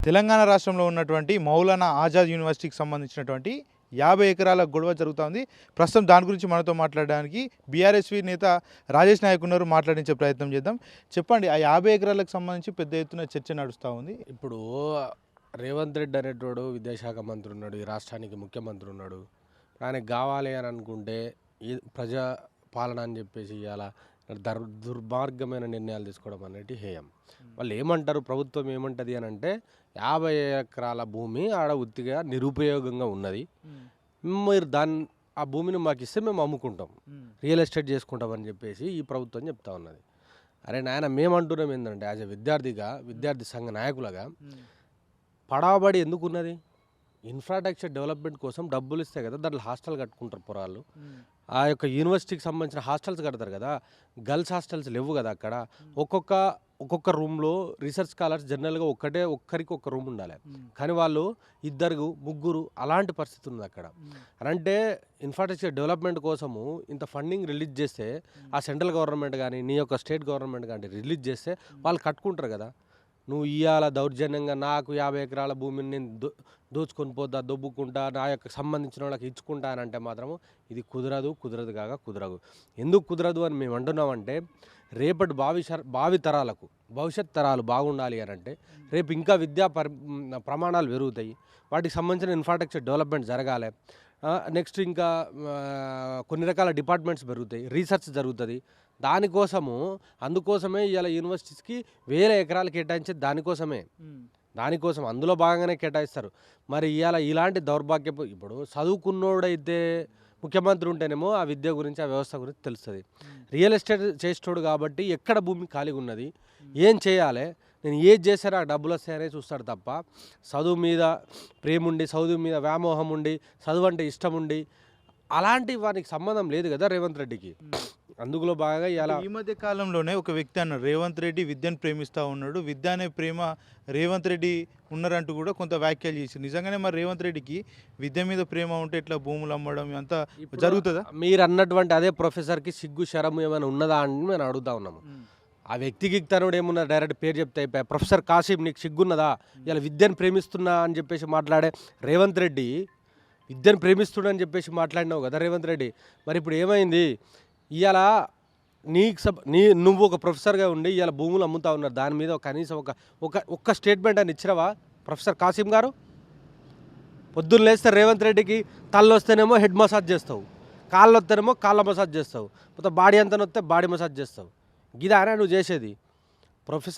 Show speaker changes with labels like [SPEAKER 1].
[SPEAKER 1] తెలంగాణ రాష్ట్రంలో ఉన్నటువంటి మౌలానా ఆజాద్ యూనివర్సిటీకి సంబంధించినటువంటి 50 ఎకరాల గొడవ జరుగుతోంది. ప్రస్తుతం దాని గురించి మనతో మాట్లాడడానికి బీఆర్ఎస్వి నేత రాజేష్ నాయక్ ఉన్నారు. మాట్లాడించే ప్రయత్నం చేద్దాం. చెప్పండి, ఆ 50 ఎకరాలకు సంబంధించి పెద్ద ఎత్తున చర్చ నడుస్తూ ఉంది.
[SPEAKER 2] ఇప్పుడు రేవంత్ రెడ్డి అనేటోడు విద్యాశాఖ మంత్రి ఉన్నాడు, ఈ రాష్ట్రానికి ముఖ్యమంత్రి ఉన్నాడు. ఆయనకు కావాలి అని అనుకుంటే ఈ ప్రజా పాలన అని చెప్పేసి ఇవాళ దుర్మార్గమైన నిర్ణయాలు తీసుకోవడం అనేది హేయం. వాళ్ళు ఏమంటారు, ప్రభుత్వం ఏమంటుంది అని అంటే 50 ఎకరాల భూమి ఆడ ఉత్తిగా నిరుపయోగంగా ఉన్నది, మీరు ఆ భూమిని మాకు ఇస్తే మేము అమ్ముకుంటాం, రియల్ ఎస్టేట్ చేసుకుంటాం అని చెప్పేసి ఈ ప్రభుత్వం చెప్తా ఉన్నది. అరే నాయన, మేమంటున్నాం ఏంటంటే యాజ్ ఎ విద్యార్థి సంఘ నాయకులుగా పడాబడి ఎందుకున్నది? ఇన్ఫ్రాస్ట్రక్చర్ డెవలప్మెంట్ కోసం డబ్బులు ఇస్తే కదా దాంట్లో హాస్టల్ కట్టుకుంటారు పొరాళ్ళు. ఆ యొక్క యూనివర్సిటీకి సంబంధించిన హాస్టల్స్ కడతారు కదా, గర్ల్స్ హాస్టల్స్ లేవు కదా అక్కడ. ఒక్కొక్క రూమ్లో రీసెర్చ్ స్కాలర్స్ జనరల్గా ఒక్కరికి ఒక రూమ్ ఉండాలి, కానీ వాళ్ళు 2, 3 అలాంటి పరిస్థితి ఉంది అక్కడ. అంటే ఇన్ఫ్రాస్ట్రక్చర్ డెవలప్మెంట్ కోసము ఇంత ఫండింగ్ రిలీజ్ చేస్తే ఆ సెంట్రల్ గవర్నమెంట్ కానీ నీ యొక్క స్టేట్ గవర్నమెంట్ కానీ రిలీజ్ చేస్తే వాళ్ళు కట్టుకుంటారు కదా. నువ్వు ఇవాళ దౌర్జన్యంగా నాకు 50 ఎకరాల భూమిని నేను దోచుకొని పోతా, దొబ్బుకుంటా, నా యొక్క సంబంధించిన వాళ్ళకి ఇచ్చుకుంటా అని అంటే మాత్రము ఇది కుదరదు కుదరదు. ఎందుకు కుదరదు అని మేము అంటున్నామంటే, రేపటి భవిష్యత్ తరాలు బాగుండాలి అని అంటే రేపు ఇంకా విద్యా ప్రమాణాలు పెరుగుతాయి, వాటికి సంబంధించిన ఇన్ఫ్రాస్ట్రక్చర్ డెవలప్మెంట్ జరగాలి. నెక్స్ట్ ఇంకా కొన్ని రకాల డిపార్ట్మెంట్స్ పెరుగుతాయి, రీసెర్చ్ జరుగుతుంది. అందుకోసమే ఇవాళ యూనివర్సిటీస్కి 1000 ఎకరాలు కేటాయించేది దానికోసం అందులో భాగంగానే కేటాయిస్తారు. మరి ఇవాళ ఇలాంటి దౌర్భాగ్యపు, ఇప్పుడు చదువుకున్నోడైతే ముఖ్యమంత్రి ఉంటేనేమో ఆ విద్య గురించి, ఆ వ్యవస్థ గురించి తెలుస్తుంది. రియల్ ఎస్టేట్ చేసేటోడు కాబట్టి ఎక్కడ భూమి ఖాళీగా ఉన్నది, ఏం చేయాలి, నేను ఏది చేశారో ఆ డబ్బులు వస్తాయనే చూస్తాడు తప్ప చదువు మీద ప్రేమ ఉండి, చదువు మీద వ్యామోహం ఉండి, చదువు అంటే ఇష్టం ఉండి అలాంటి వానికి సంబంధం లేదు కదా రేవంత్ రెడ్డికి. అందులో బాగా
[SPEAKER 1] ఈ మధ్య కాలంలోనే ఒక వ్యక్తి అన్నాడు, రేవంత్ రెడ్డి విద్యను ప్రేమిస్తూ ఉన్నాడు, విద్య అనే ప్రేమ రేవంత్ రెడ్డి ఉన్నారంటూ కూడా కొంత వ్యాఖ్యలు చేసి. నిజంగానే మరి రేవంత్ రెడ్డికి విద్య మీద ప్రేమ ఉంటే ఇట్లా భూములు అమ్మడం అంతా జరుగుతుందా?
[SPEAKER 2] మీరు అన్నటువంటి అదే ప్రొఫెసర్కి సిగ్గు శరం ఏమైనా ఉన్నదా అని మేము అడుగుతా ఉన్నాము. ఆ వ్యక్తికి తనుడు ఏమున్నా డైరెక్ట్ పేరు చెప్తే అయిపోయి, ప్రొఫెసర్ కాసిం నీకు సిగ్గున్నదా, ఇలా విద్యను ప్రేమిస్తున్నా అని చెప్పేసి మాట్లాడే రేవంత్ రెడ్డి, విద్యను ప్రేమిస్తున్నా అని చెప్పేసి మాట్లాడినావు కదా రేవంత్ రెడ్డి. మరి ఇప్పుడు ఏమైంది? ఇవాళ నువ్వు ఒక ప్రొఫెసర్గా ఉండి ఇవాళ భూములు అమ్ముతా ఉన్నారు, దాని మీద కనీసం ఒక్క స్టేట్మెంట్ అని ఇచ్చినవా ప్రొఫెసర్ కాసిం గారు? పొద్దున్న లేస్తే రేవంత్ రెడ్డికి తల్లు వస్తేనేమో హెడ్ మసాజ్ చేస్తావు, కాళ్ళు వస్తేనేమో కాళ్ళ మసాజ్ చేస్తావు, మొత్తం బాడీ అంతా వస్తే బాడీ మసాజ్ చేస్తావు. గిదానే నువ్వు చేసేది? ప్రొఫెసర్